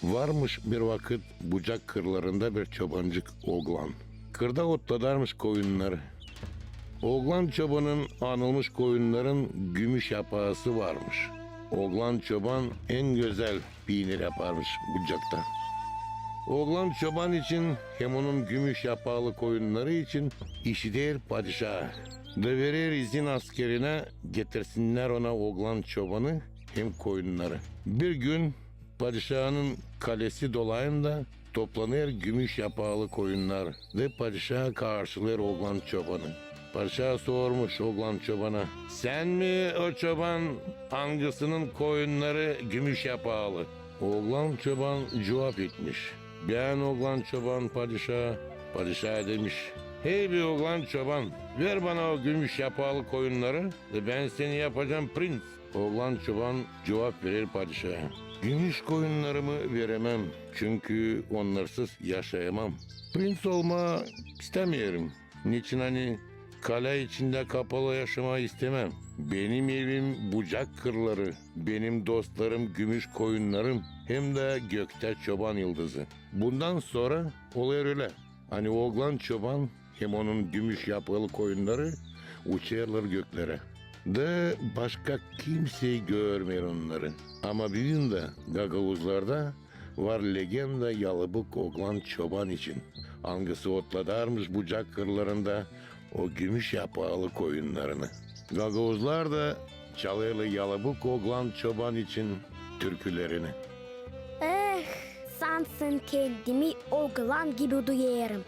Varmış bir vakit bucak kırlarında bir çobancık oğlan. Kırda otladarmış koyunları. Oğlan çobanın anılmış koyunların gümüş yapağısı varmış. Oğlan çoban en güzel peynir yaparmış bucakta. Oğlan çoban için hem onun gümüş yapağlı koyunları için işi değil padişah. De verir izin askerine getirsinler ona oğlan çobanı hem koyunları. Bir gün padişahın kalesi dolayında toplanır gümüş yapağlı koyunlar ve padişaha karşılar oğlan çobanı. Padişah sormuş oğlan çobana, sen mi o çoban hangisinin koyunları gümüş yapağlı? Oğlan çoban cevap etmiş. Ben oğlan çoban padişah. Padişah demiş, hey bir oğlan çoban, ver bana o gümüş yapağlı koyunları ve ben seni yapacağım prens. Oğlan çoban cevap verir padişaha. Gümüş koyunlarımı veremem çünkü onlarsız yaşayamam. Prens olma istemiyorum. Niçin hani kale içinde kapalı yaşamayı istemem. Benim evim bucak kırları, benim dostlarım gümüş koyunlarım, hem de gökte çoban yıldızı. Bundan sonra oluyor öyle. Hani oğlan çoban hem onun gümüş yapılı koyunları uçarlar göklere. De başka kimseyi görmüyor onları. Ama bir gün de Gagavuzlarda var legenda yalıbık oğlan çoban için. Hangisi otladarmış bucak kırlarında o gümüş yapağlı koyunlarını. Gagavuzlar da çalıyla yalıbık oğlan çoban için türkülerini. Sansın kendimi oğlan gibi duyarım.